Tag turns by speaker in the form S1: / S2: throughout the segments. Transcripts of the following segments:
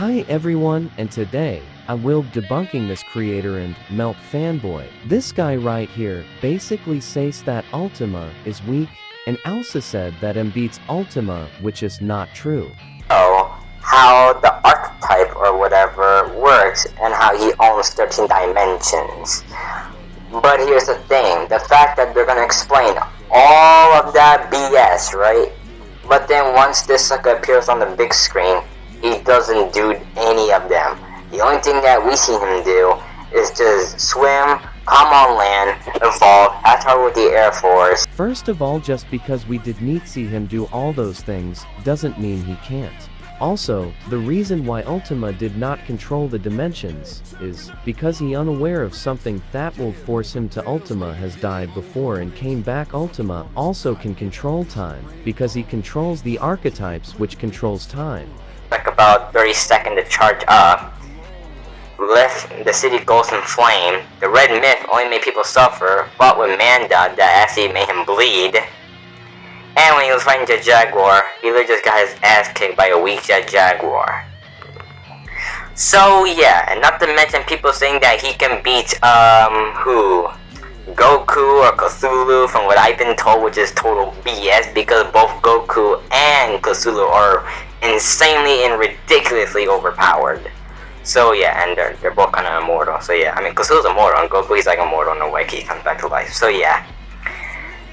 S1: Hi everyone, and today, I will debunking this creator and Melt fanboy. This guy right here basically says that Ultima is weak, and also said that him beats Ultima, which is not true.
S2: How the archetype or whatever works and how he owns 13 dimensions. But here's the thing, the fact that they're gonna explain all of that BS, right? But then once this sucker appears on the big screen, he doesn't do any of them. The only thing that we see him do is just swim, come on land, evolve, act out with the Air Force.
S1: First of all, just because we did not see him do all those things, doesn't mean he can't. Also, the reason why Ultima did not control the dimensions is because he unaware of something that will force him to. Ultima has died before and came back. Ultima also can control time, because he controls the archetypes which controls time.
S2: Like about 30 seconds to charge up, left the city goes in flame. The red myth only made people suffer, fought with Manda that actually made him bleed. And when he was fighting Jet Jaguar, he literally just got his ass kicked by a weak Jet Jaguar. So yeah, and not to mention people saying that he can beat, Goku or Cthulhu, from what I've been told, which is total BS, because both Goku and Cthulhu are insanely and ridiculously overpowered. So yeah, and they're both kind of immortal. So yeah, I mean, Cthulhu's immortal, and Goku, he's like immortal in a way, he comes back to life. So yeah.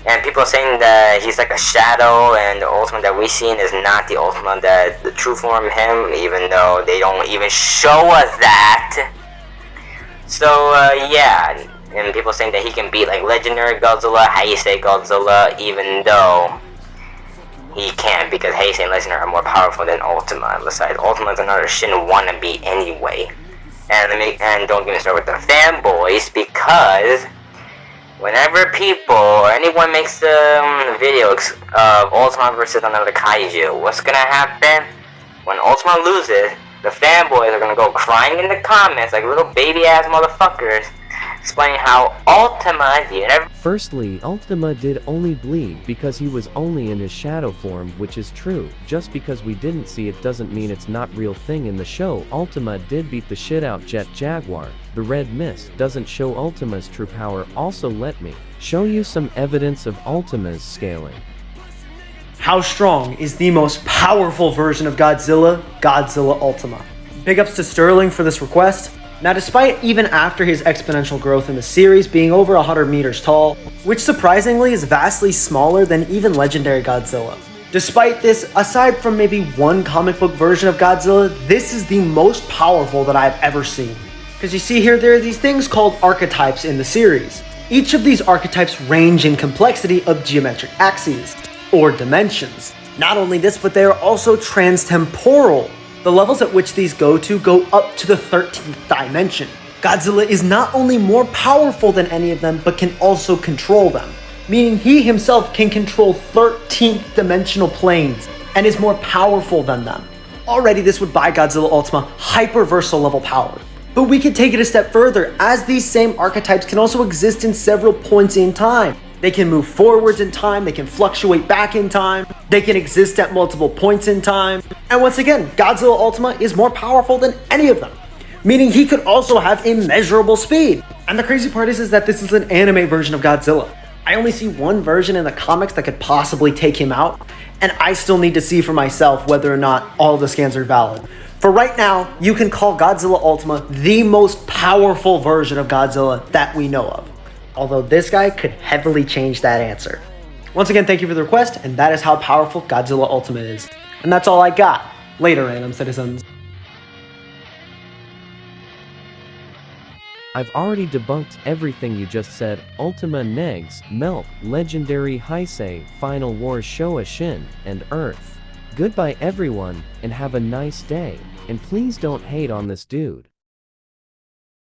S2: And people are saying that he's like a shadow, and the Ultima that we've seen is not the Ultima that the true form of him, even though they don't even show us that. So yeah, and people saying that he can beat like legendary Godzilla, Heisei Godzilla, even though he can't, because Heisei and legendary are more powerful than Ultima. Besides, Ultima's another Shin wannabe anyway. And don't get me started with the fanboys, because whenever people or anyone makes videos of Ultima versus another kaiju, what's gonna happen? When Ultima loses, the fanboys are gonna go crying in the comments like little baby ass motherfuckers, explaining how Ultima did.
S1: Firstly, Ultima did only bleed because he was only in his shadow form, which is true. Just because we didn't see it doesn't mean it's not real thing in the show. Ultima did beat the shit out Jet Jaguar. The red mist doesn't show Ultima's true power. Also, let me show you some evidence of Ultima's scaling.
S3: How strong is the most powerful version of Godzilla? Godzilla Ultima. Big ups to Sterling for this request. Now, despite even after his exponential growth in the series being over 100 meters tall, which surprisingly is vastly smaller than even legendary Godzilla. Despite this, aside from maybe one comic book version of Godzilla, this is the most powerful that I've ever seen. Because you see here, there are these things called archetypes in the series. Each of these archetypes range in complexity of geometric axes, or dimensions. Not only this, but they are also transtemporal. The levels at which these go up to the 13th dimension. Godzilla is not only more powerful than any of them, but can also control them. Meaning he himself can control 13th dimensional planes, and is more powerful than them. Already this would buy Godzilla Ultima hyper-versal level power. But we could take it a step further, as these same archetypes can also exist in several points in time. They can move forwards in time, they can fluctuate back in time, they can exist at multiple points in time. And once again, Godzilla Ultima is more powerful than any of them, meaning he could also have immeasurable speed. And the crazy part is that this is an anime version of Godzilla. I only see one version in the comics that could possibly take him out, and I still need to see for myself whether or not all the scans are valid. For right now, you can call Godzilla Ultima the most powerful version of Godzilla that we know of. Although this guy could heavily change that answer. Once again, thank you for the request, and that is how powerful Godzilla Ultima is. And that's all I got. Later, random citizens.
S1: I've already debunked everything you just said. Ultima Negs, Melt, Legendary Heisei, Final War Showa Shin, and Earth. Goodbye everyone, and have a nice day. And please don't hate on this dude.